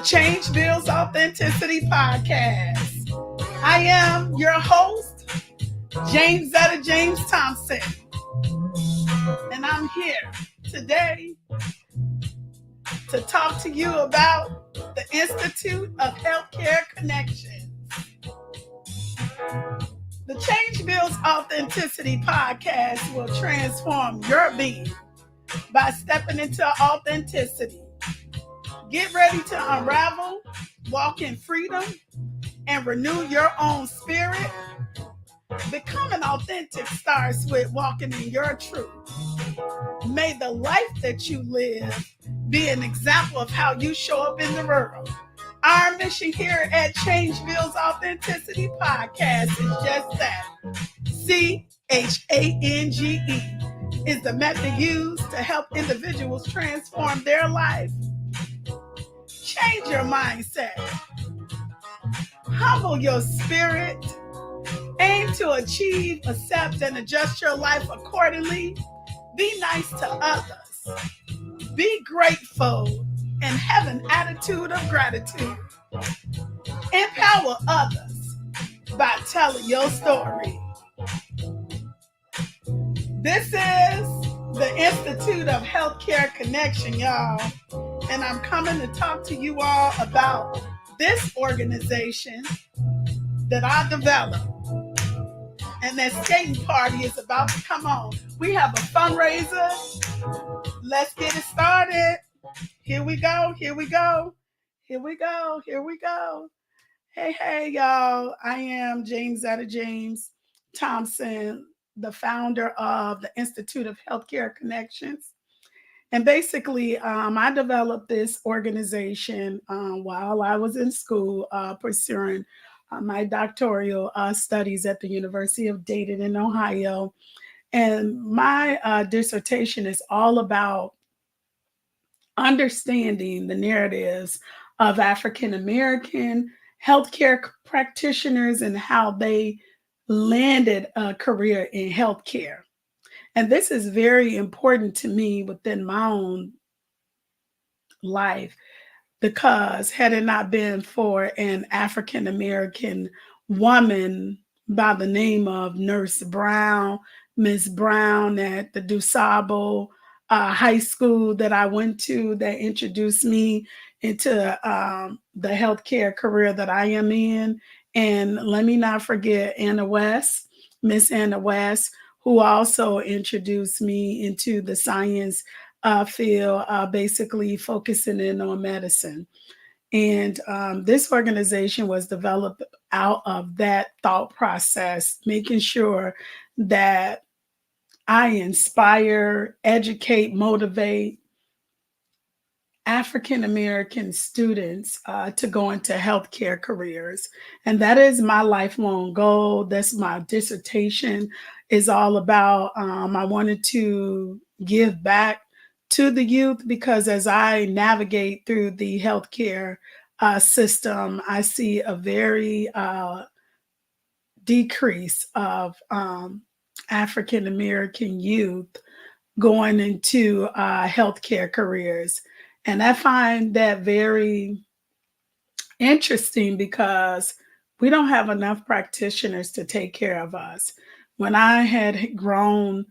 Change Builds Authenticity podcast. I am your host, James Zetta James Thompson, and I'm here today to talk to you about the Institute of Healthcare Connections. The Change Builds Authenticity podcast will transform your being by stepping into authenticity. Get ready to unravel, walk in freedom, and renew your own spirit. Becoming authentic starts with walking in your truth. May the life that you live be an example of how you show up in the world. Our mission here at Change Builds Authenticity Podcast is just that. CHANGE is the method used to help individuals transform their life. Change your mindset. Humble your spirit. Aim to achieve, accept, and adjust your life accordingly. Be nice to others. Be grateful and have an attitude of gratitude. Empower others by telling your story. This is the Institute of Healthcare Connection, y'all. And I'm coming to talk to you all about this organization that I developed. And that skating party is about to come on. We have a fundraiser. Let's get it started. Here we go. Here we go. Here we go. Here we go. Hey, y'all. I am James Zetta James Thompson, the founder of the Institute of Healthcare Connections. And basically, I developed this organization while I was in school pursuing my doctoral studies at the University of Dayton in Ohio. And my dissertation is all about understanding the narratives of African American healthcare practitioners and how they landed a career in healthcare. And this is very important to me within my own life, because had it not been for an African American woman by the name of Nurse Brown, Miss Brown at the DuSable high school that I went to, that introduced me into the healthcare career that I am in. And let me not forget Anna West, Miss Anna West, who also introduced me into the science field, basically focusing in on medicine. And this organization was developed out of that thought process, making sure that I inspire, educate, motivate African American students to go into healthcare careers. And that is my lifelong goal. That's my dissertation is all about. I wanted to give back to the youth, because as I navigate through the healthcare system, I see a very decrease of African American youth going into healthcare careers. And I find that very interesting, because we don't have enough practitioners to take care of us. When I had grown,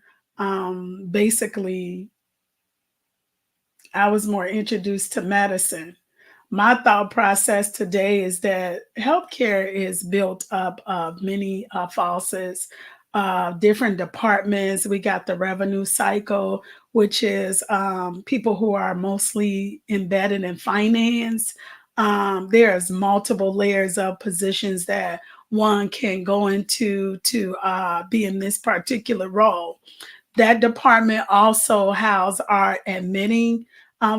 basically, I was more introduced to medicine. My thought process today is that healthcare is built up of many faucets, different departments. We got the revenue cycle, which is people who are mostly embedded in finance. There's multiple layers of positions that one can go into to be in this particular role. That department also houses our admitting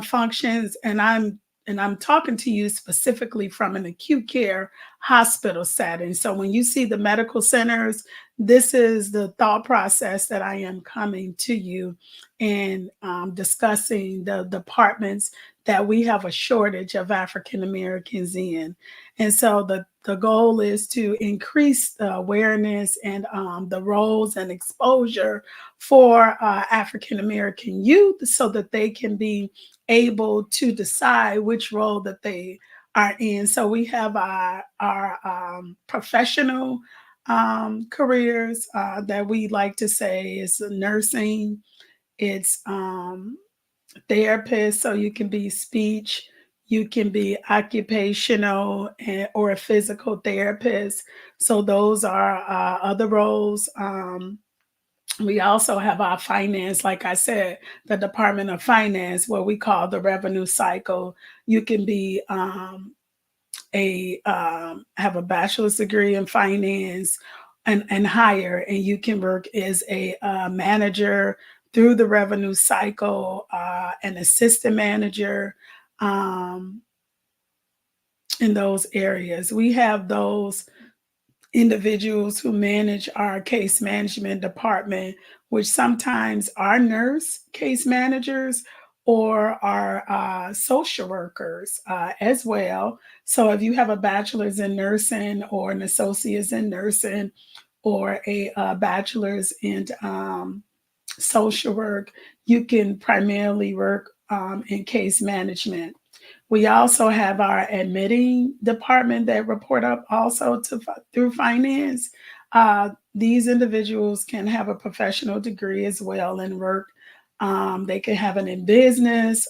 functions, and I'm talking to you specifically from an acute care hospital setting. So when you see the medical centers, this is the thought process that I am coming to you and discussing the departments that we have a shortage of African Americans in. And so the goal is to increase the awareness and the roles and exposure for African American youth, so that they can be able to decide which role that they are in. So we have our professional careers that we like to say is nursing. It's therapist, so you can be speech, you can be occupational or a physical therapist. So those are other roles. We also have our finance, like I said, the Department of Finance, what we call the revenue cycle. You can be a have a bachelor's degree in finance and higher, and you can work as a manager through the revenue cycle, an assistant manager um, in those areas. We have those individuals who manage our case management department, which sometimes are nurse case managers or are social workers as well. So if you have a bachelor's in nursing or an associate's in nursing or a bachelor's in social work, you can primarily work in case management. We also have our admitting department that report up also to through finance. These individuals can have a professional degree as well and work. They can have it in business,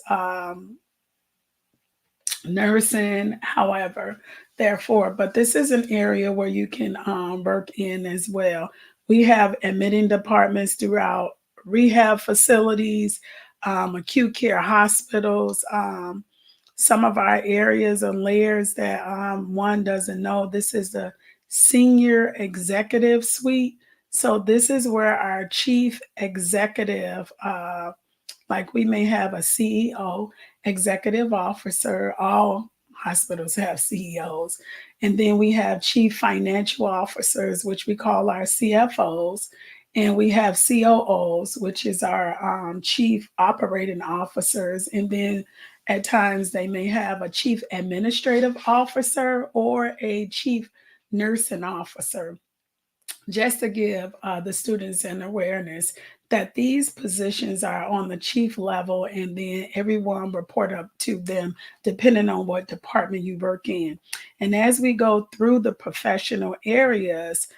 nursing, however, therefore, but this is an area where you can work in as well. We have admitting departments throughout rehab facilities, acute care hospitals. Some of our areas and layers that one doesn't know, this is the senior executive suite. So this is where our chief executive like we may have a CEO, executive officer, all hospitals have CEOs. And then we have chief financial officers, which we call our CFOs. And we have COOs, which is our chief operating officers. And then at times they may have a chief administrative officer or a chief nursing officer, just to give the students an awareness that these positions are on the chief level and then everyone report up to them depending on what department you work in. And as we go through the professional areas,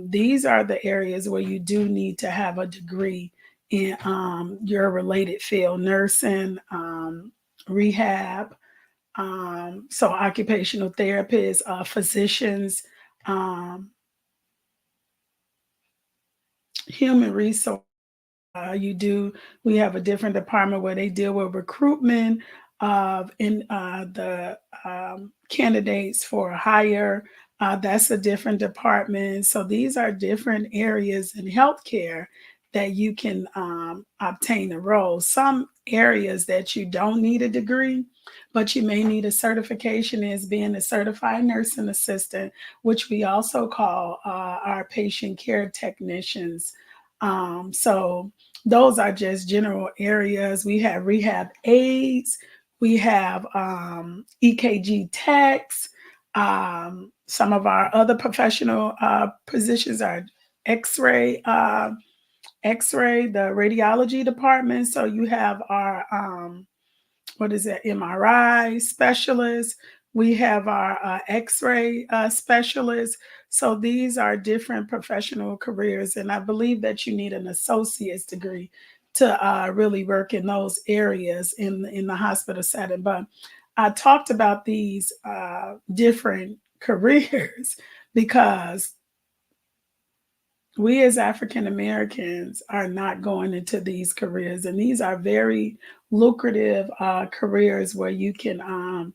these are the areas where you do need to have a degree in your related field: nursing, rehab, so occupational therapists, physicians, um, human resource. You do. We have a different department where they deal with recruitment of in the candidates for hire. That's a different department. So these are different areas in healthcare that you can obtain a role. Some areas that you don't need a degree, but you may need a certification as being a certified nursing assistant, which we also call our patient care technicians. So those are just general areas. We have rehab aides, we have EKG techs. Some of our other professional positions are X-ray, X-ray, the radiology department. So you have our what is it, MRI specialists. We have our X-ray specialists. So these are different professional careers, and I believe that you need an associate's degree to really work in those areas in the hospital setting. But I talked about these different careers because we as African Americans are not going into these careers, and these are very lucrative careers where you can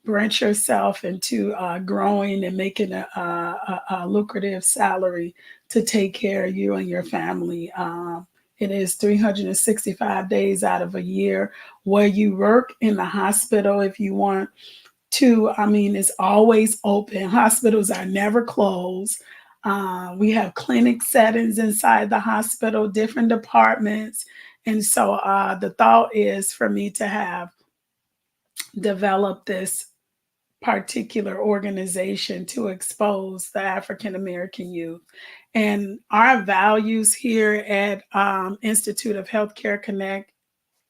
branch yourself into growing and making a lucrative salary to take care of you and your family. It is 365 days out of a year where you work in the hospital if you want to. I mean, it's always open. Hospitals are never closed. We have clinic settings inside the hospital, different departments. And so the thought is for me to have developed this particular organization to expose the African American youth. And our values here at Institute of Healthcare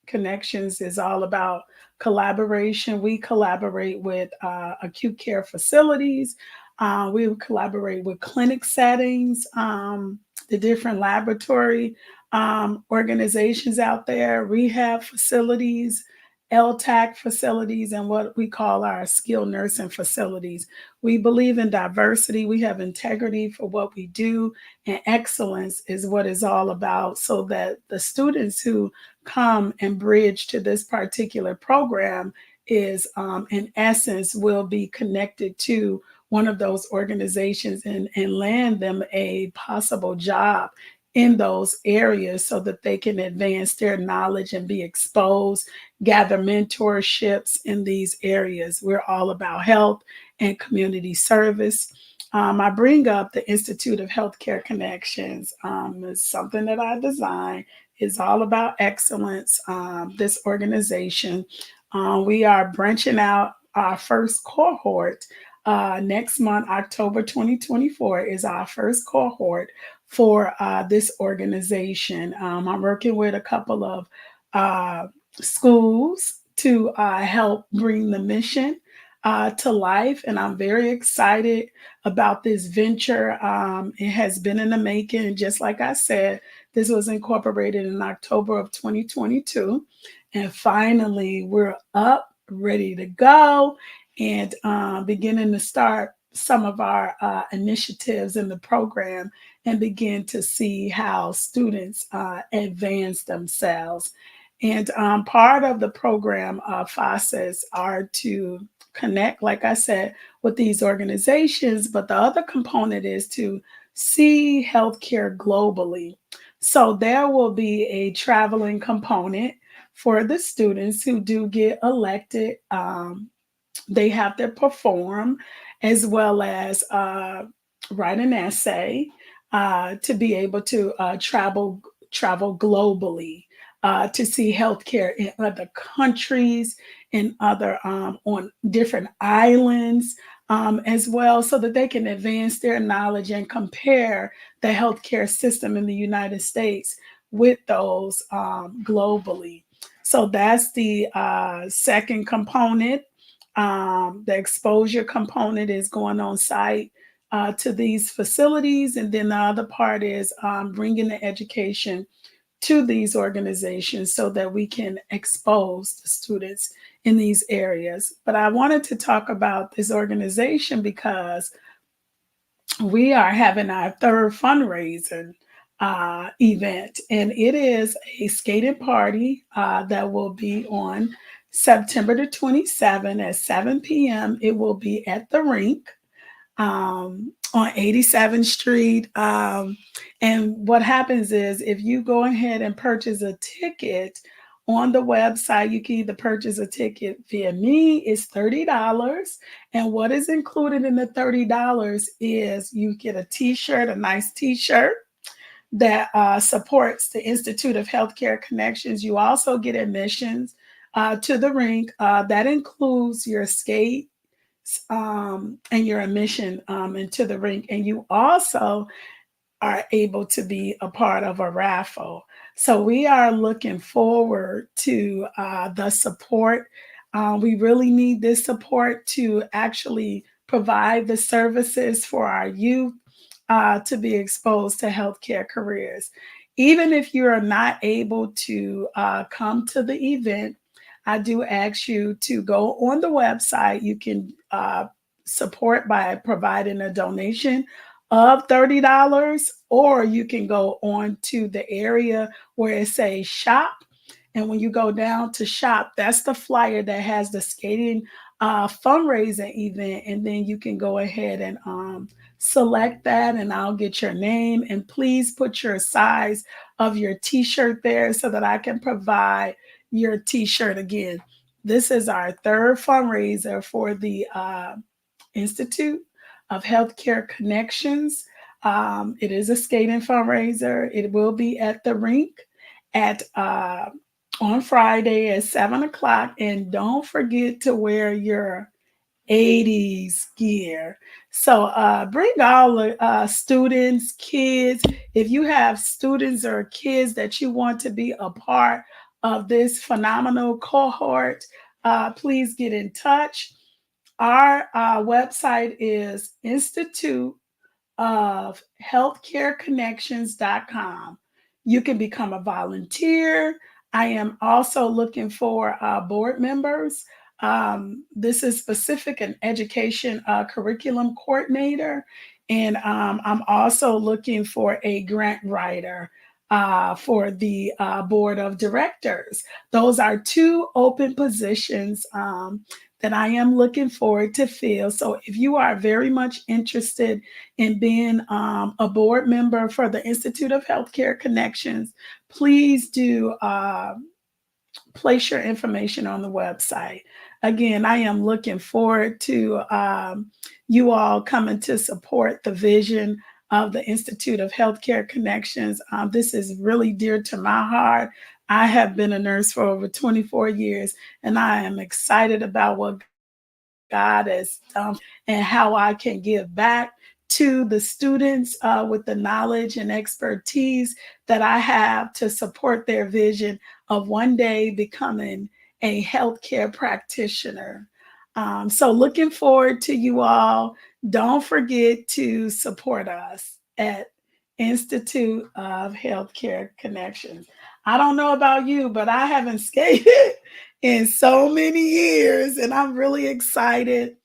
Connections is all about collaboration. We collaborate with acute care facilities. We collaborate with clinic settings, the different laboratory organizations out there, rehab facilities, LTAC facilities, and what we call our skilled nursing facilities. We believe in diversity. We have integrity for what we do, and excellence is what it's all about, so that the students who come and bridge to this particular program is, in essence, will be connected to one of those organizations, and land them a possible job in those areas so that they can advance their knowledge and be exposed, gather mentorships in these areas. We're all about health and community service. I bring up the Institute of Healthcare Connections. It's something that I designed. It's all about excellence. This organization, we are branching out our first cohort. Next month, October 2024, is our first cohort for this organization. I'm working with a couple of schools to help bring the mission to life, and I'm very excited about this venture. It has been in the making. Just like I said, this was incorporated in October of 2022, and finally we're up, ready to go, and beginning to start some of our initiatives in the program, and begin to see how students advance themselves. And part of the program facets are to connect, like I said, with these organizations, but the other component is to see healthcare globally. So there will be a traveling component for the students who do get elected. They have to perform, as well as write an essay, to be able to travel globally, to see healthcare in other countries, in other on different islands, as well, so that they can advance their knowledge and compare the healthcare system in the United States with those globally. So that's the second component. The exposure component is going on site to these facilities. And then the other part is bringing the education to these organizations so that we can expose the students in these areas. But I wanted to talk about this organization because we are having our third fundraising event, and it is a skating party that will be on September the 27th at 7 p.m. It will be at the rink on 87th Street. And what happens is, if you go ahead and purchase a ticket on the website, you can either purchase a ticket via me, it's $30. And what is included in the $30 is you get a t-shirt, a nice t-shirt that supports the Institute of Healthcare Connections. You also get admissions to the rink. That includes your skate and your admission into the rink. And you also are able to be a part of a raffle. So we are looking forward to the support. We really need this support to actually provide the services for our youth to be exposed to healthcare careers. Even if you are not able to come to the event, I do ask you to go on the website. You can support by providing a donation of $30, or you can go on to the area where it says shop. And when you go down to shop, that's the flyer that has the skating fundraising event. And then you can go ahead and select that, and I'll get your name. And please put your size of your t-shirt there so that I can provide your t-shirt. Again, this is our third fundraiser for the Institute of Healthcare Connections. It is a skating fundraiser. It will be at the rink at on Friday at 7 o'clock. And don't forget to wear your 80s gear. So bring all the students, kids. If you have students or kids that you want to be a part of this phenomenal cohort, please get in touch. Our website is Institute of healthcareconnections.com. You can become a volunteer. I am also looking for board members. This is specific an education curriculum coordinator. And I'm also looking for a grant writer for the board of directors. Those are two open positions that I am looking forward to fill. So if you are very much interested in being a board member for the Institute of Healthcare Connections, please do place your information on the website. Again, I am looking forward to you all coming to support the vision of the Institute of Healthcare Connections. This is really dear to my heart. I have been a nurse for over 24 years, and I am excited about what God has done and how I can give back to the students with the knowledge and expertise that I have to support their vision of one day becoming a healthcare practitioner. So looking forward to you all. Don't forget to support us at Institute of Healthcare Connections. I don't know about you, but I haven't skated in so many years, and I'm really excited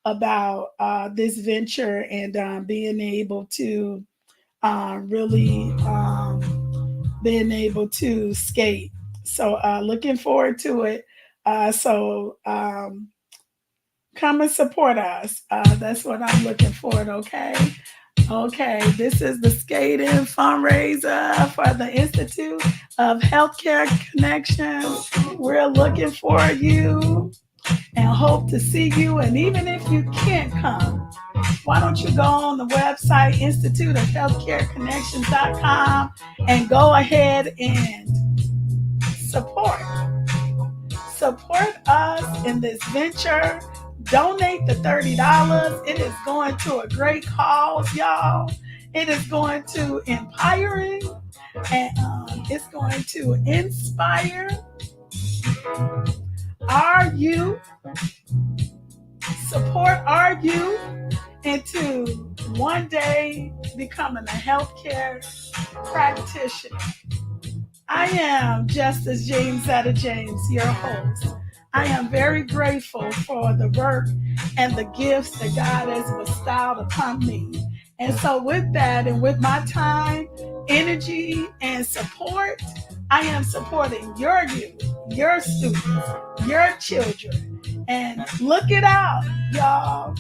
about this venture and being able to really being able to skate. So looking forward to it. So come and support us. That's what I'm looking forward. Okay. Okay, this is the skating fundraiser for the Institute of Healthcare Connections. We're looking for you and hope to see you. And even if you can't come, why don't you go on the website, Institute of Healthcare Connections.com, and go ahead and support. Support us in this venture. Donate the $30. It is going to a great cause, y'all. It is going to empowering and it's going to inspire our youth, support our youth into one day becoming a healthcare practitioner. I am Justice Jamesetta James, your host. I am very grateful for the work and the gifts that God has bestowed upon me. And so with that and with my time, energy, and support, I am supporting your youth, your students, your children. And look it out, y'all.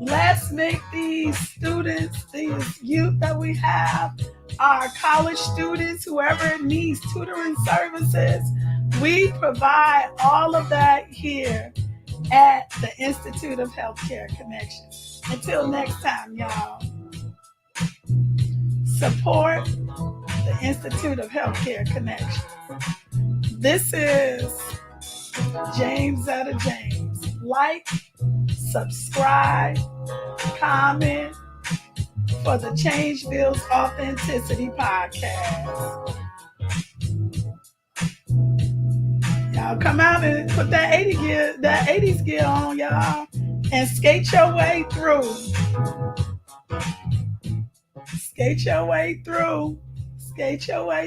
Let's make these students, these youth that we have, our college students, whoever needs tutoring services, we provide all of that here at the Institute of Healthcare Connections. Until next time, y'all, support the Institute of Healthcare Connections. This is Jamesetta James. Like, subscribe, comment for the Change Builds Authenticity podcast. Y'all come out and put that 80s gear on, y'all, and skate your way through. Skate your way through. Skate your way